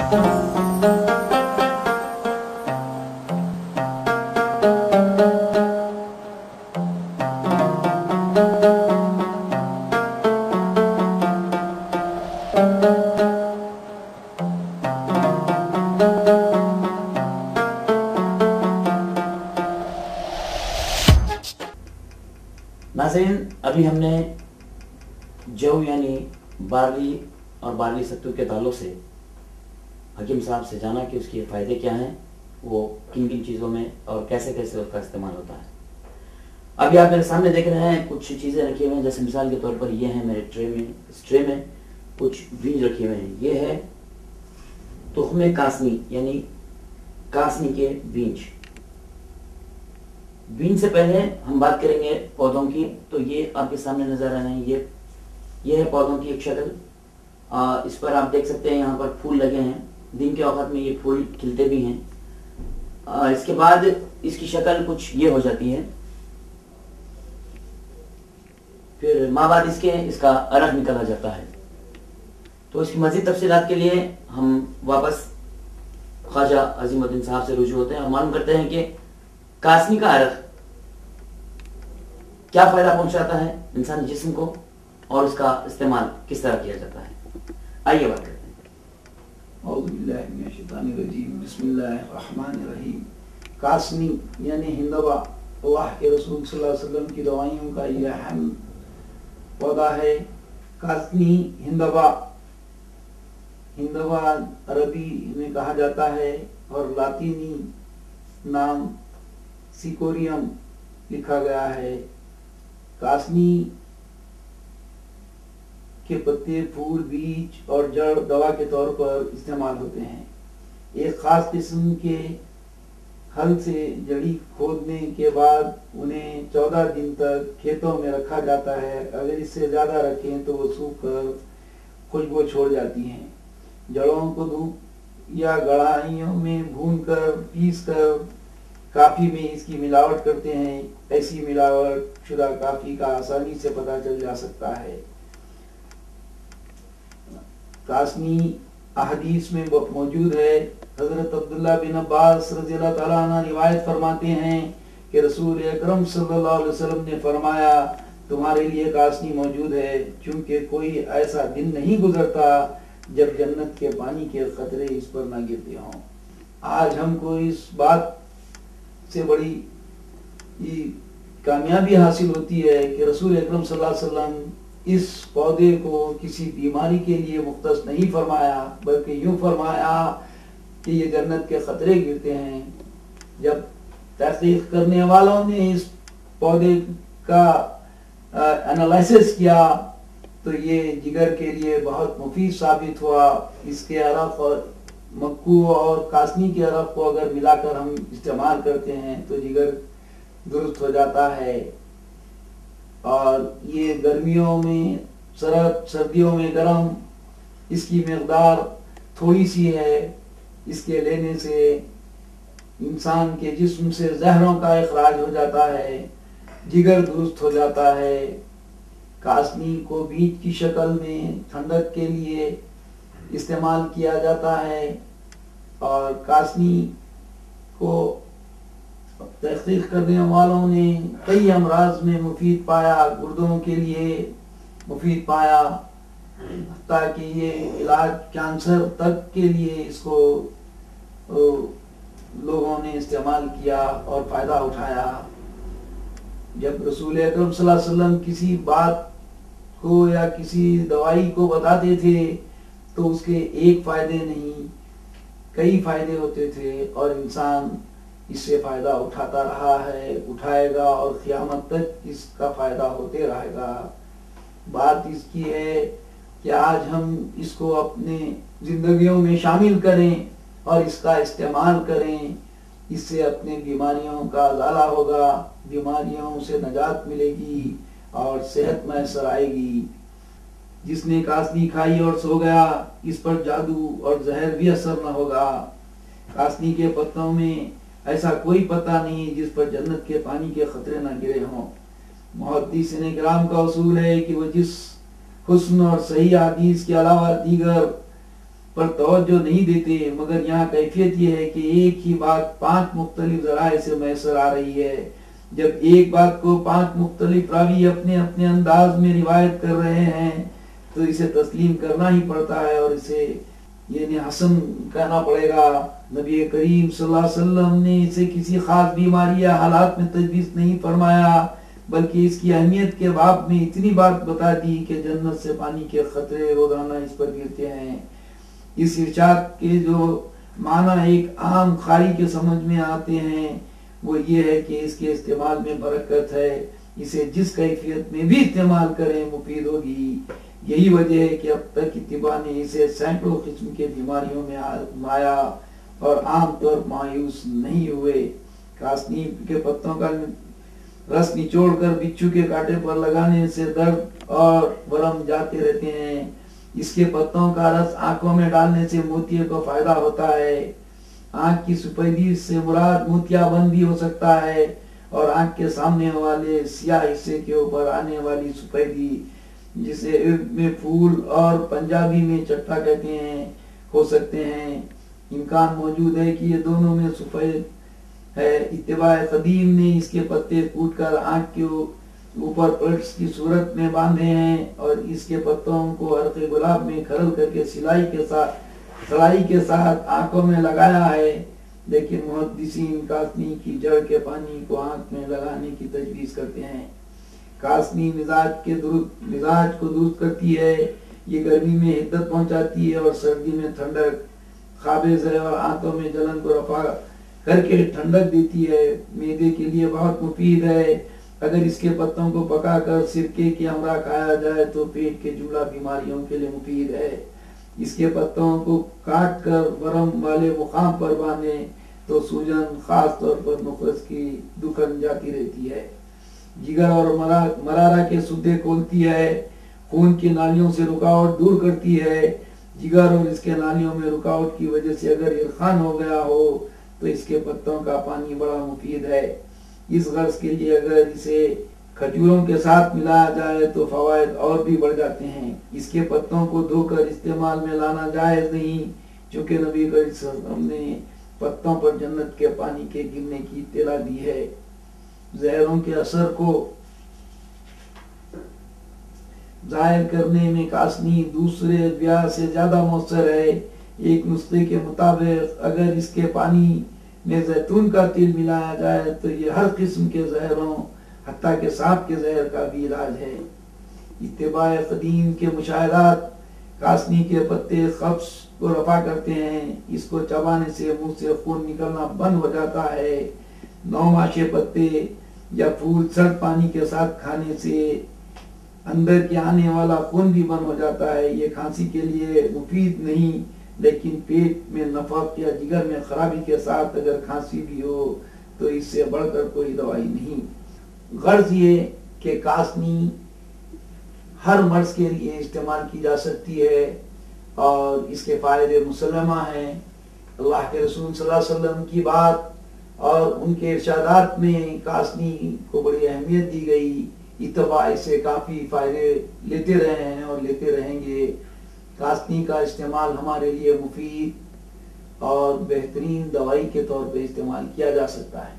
नाज़रीन, अभी हमने जौ यानी बार्ली और बार्ली सत्तू के दालों से हकीम साहब से जाना कि उसके फ़ायदे क्या हैं, वो किन किन चीज़ों में और कैसे कैसे उसका इस्तेमाल होता है। अभी आप मेरे सामने देख रहे हैं कुछ चीज़ें रखी हुई हैं, जैसे मिसाल के तौर पर ये है मेरे ट्रे में कुछ बीज रखे हुए हैं। ये है तुख्मे कासनी यानी कासनी के बीज। बीज से पहले हम बात करेंगे पौधों की। तो ये आपके सामने नजर आ रहे हैं, ये है पौधों की एक शक्ल। इस पर आप देख सकते हैं यहाँ पर फूल लगे हैं। दिन के औकात में ये फूल खिलते भी हैं। इसके बाद इसकी शक्ल कुछ ये हो जाती है। फिर माँ बाद इसका अरग निकाला जाता है। तो इसकी मज़ीद तफसीलात के लिए हम वापस ख्वाजा अजीमुद्दीन साहब से रुजू होते हैं और मालूम करते हैं कि कासनी का अरग क्या फ़ायदा पहुंचाता है इंसानी जिस्म को और उसका इस्तेमाल किस तरह किया जाता है। आइए बात करते हैं। बिस्मिल्लाहिर्रहमानिर्रहीम। कासनी यानी हिंदवा अल्लाह के रसूल सल्लल्लाहु अलैहि वसल्लम की दवाइयों का यह अहम पौधा है। कासनी हिंदवा अरबी में कहा जाता है और लातीनी नाम सिकोरियम लिखा गया है। कासनी के पत्ते, फूल, बीज और जड़ दवा के तौर पर इस्तेमाल होते हैं। एक खास किस्म के हल से जड़ी खोदने के बाद उन्हें 14 दिन तक खेतों में रखा जाता है। अगर इससे ज्यादा रखें तो वो सूख कर खुशबू छोड़ जाती हैं। जड़ों को धूप या गड़ाइयों में भूनकर पीसकर काफी में इसकी मिलावट करते हैं। ऐसी मिलावट शुदा काफी का आसानी से पता चल जा सकता है। कासनी अहदीस में मौजूद है। हजरत अब्दुल्ला बिन अब्बास रज़ियल्लाहु तआला अन्हु रिवायत फरमाते हैं कि रसूल अकरम सल्लल्लाहु अलैहि वसल्लम ने फरमाया, तुम्हारे लिए कासनी मौजूद है, क्योंकि कोई ऐसा दिन नहीं गुजरता जब जन्नत के पानी के खतरे इस पर न गिरते हों। आज हमको इस बात से बड़ी कामयाबी हासिल होती है कि रसूल अकरम सल्लल्लाहु अलैहि वसल्लम इस पौधे को किसी बीमारी के लिए मुख्तस नहीं फरमाया, बल्कि यूं फरमाया कि ये जन्नत के खतरे गिरते हैं। जब तहकीक करने वालों ने इस पौधे का एनालिसिस किया तो ये जिगर के लिए बहुत मुफीद साबित हुआ। इसके अरक और मक्कू और कासनी के अरक को अगर मिलाकर हम इस्तेमाल करते हैं तो जिगर दुरुस्त हो जाता है। और ये गर्मियों में सर्द, सर्दियों में गर्म, इसकी मकदार थोड़ी सी है। इसके लेने से इंसान के जिस्म से जहरों का इखराज हो जाता है, जिगर दुरुस्त हो जाता है। कासनी को बीज की शक्ल में ठंडक के लिए इस्तेमाल किया जाता है। और कासनी को तहकीक करने वालों ने कई अमराज में मुफीद पाया, गुर्दों के लिए मुफीद पाया, ताकि ये इलाज कैंसर तक के लिए इसको लोगों ने इस्तेमाल किया और फायदा उठाया। जब रसूल अकरम सल्लल्लाहु अलैहि वसल्लम किसी बात को या किसी दवाई को बताते थे तो उसके एक फायदे नहीं कई फायदे होते थे और इंसान इससे फायदा उठाता रहा है, उठाएगा और क़यामत तक इसका फायदा होते रहेगा। बात इसकी है कि आज हम इसको अपने जिंदगियों में शामिल करें और इसका इस्तेमाल करें। इससे अपने बीमारियों का अज़ाला होगा, बीमारियों से नजात मिलेगी और सेहत मैसर आएगी। जिसने कासनी खाई और सो गया, इस पर जादू और जहर भी असर न होगा। कासनी के पत्तों में ऐसा कोई पत्ता नहीं जिस पर जन्नत के पानी के खतरे न गिरे हों। मुहद्दिसीन किराम का उसूल है कि वो जिस हुस्न और सही हदीस के अलावा दीगर پر توجہ نہیں دیتے، مگر یہاں کیفیت یہ ہے کہ ایک ہی بات 5 مختلف ذرائع سے میسر آ رہی ہے۔ جب ایک بات کو 5 مختلف راوی اپنے اپنے انداز میں روایت کر رہے ہیں تو اسے تسلیم کرنا ہی پڑتا ہے، اور اسے یعنی حسن کہنا پڑے گا۔ نبی کریم صلی اللہ علیہ وسلم نے اسے کسی خاص بیماری یا حالات میں تجویز نہیں فرمایا، بلکہ اس کی اہمیت کے باب میں اتنی بات بتا دی کہ جنت سے پانی کے قطرے روزانہ اس پر گرتے ہیں۔ اس ارشاد کے جو معنی ایک عام قاری کے سمجھ میں آتے ہیں وہ یہ ہے کہ اس کے استعمال میں برکت ہے، اسے جس کیفیت میں بھی استعمال کریں مفید ہوگی۔ یہی وجہ ہے کہ اب تک کی طب نے اسے سینکڑوں قسم کے بیماریوں میں آزمایا اور عام طور مایوس نہیں ہوئے۔ کاسنی کے پتوں کا رس نچوڑ کر بچھو کے کانٹے پر لگانے سے درد اور ورم جاتے رہتے ہیں۔ اس کے پتوں کا رس آنکھوں میں ڈالنے سے موتیے کو فائدہ ہوتا ہے۔ آنکھ کی سفیدی سے مراد موتیا بند بھی ہو سکتا ہے، اور آنکھ کے سامنے والے سیاہ حصے کے اوپر آنے والی سفیدی جسے عرب میں پھول اور پنجابی میں چٹا کہتے ہیں ہو سکتے ہیں۔ امکان موجود ہے کہ یہ دونوں میں سفید ہے۔ اتباع قدیم نے اس کے پتے کوٹ کر آنکھ کے اوپر پلٹس کی صورت میں باندھے ہیں اور اس کے پتوں کو عرق گلاب میں کھرل کر کے سلائی کے ساتھ آنکھوں میں لگایا ہے، لیکن محدثین کاسنی کی جڑ کے پانی کو آنکھ میں لگانے کی تجویز کرتے ہیں۔ کاسنی مزاج کو درست کرتی ہے، یہ گرمی میں حدت پہنچاتی ہے اور سردی میں ٹھنڈک، قابض ہے اور آنتوں میں جلن کو رفع کر کے ٹھنڈک دیتی ہے۔ معدے کے لیے بہت مفید ہے۔ اگر اس کے پتوں کو پکا کر سرکے کے ہمراہ کھایا جائے تو پیٹ کے جملہ بیماریوں کے لیے مفید ہے۔ اس کے پتوں کو کاٹ کر ورم والے مقام پر باندھیں تو سوجن خاص طور پر نخرس کی دکھن جاتی رہتی ہے۔ جگر اور مرارہ کے سدے کھولتی ہے، خون کی نالیوں سے رکاوٹ دور کرتی ہے۔ جگر اور اس کے نالیوں میں رکاوٹ کی وجہ سے اگر ارخان ہو گیا ہو تو اس کے پتوں کا پانی بڑا مفید ہے۔ اس غرض کے لیے اگر اسے کھجوروں کے ساتھ ملایا جائے تو فوائد اور بھی بڑھ جاتے ہیں۔ اس کے پتوں کو دھو کر استعمال میں لانا جائز نہیں، چونکہ نبی کریم صلی اللہ علیہ وسلم نے پتوں پر جنت کے پانی کے گرنے کی اطلاع دی ہے۔ زہروں کے اثر کو ظاہر کرنے میں کاسنی دوسرے ادویہ سے زیادہ مؤثر ہے۔ ایک نسخے کے مطابق اگر اس کے پانی میں زیتون کا تیل ملایا جائے تو یہ ہر قسم کے زہروں حتیٰ کہ سانپ کے زہر کا بھی علاج ہے۔ اتباع قدیم کے مشاہدات کاسنی کے پتے قبض کو رفع کرتے ہیں، اس کو چبانے سے منہ سے خون نکلنا بند ہو جاتا ہے۔ 9 ماشے پتے یا پھول سرد پانی کے ساتھ کھانے سے اندر کے آنے والا خون بھی بند ہو جاتا ہے۔ یہ کھانسی کے لیے مفید نہیں، لیکن پیٹ میں نفق یا جگر میں خرابی کے ساتھ اگر کھانسی بھی ہو تو اس سے بڑھ کر کوئی دوائی نہیں۔ غرض یہ کہ کاسنی ہر مرض کے لیے استعمال کی جا سکتی ہے اور اس کے فائدے مسلمہ ہیں۔ اللہ کے رسول صلی اللہ علیہ وسلم کی بات اور ان کے ارشادات میں کاسنی کو بڑی اہمیت دی گئی۔ اتباع سے کافی فائدے لیتے رہے ہیں اور لیتے رہیں گے۔ کاسنی کا استعمال ہمارے لیے مفید اور بہترین دوائی کے طور پہ استعمال کیا جا سکتا ہے۔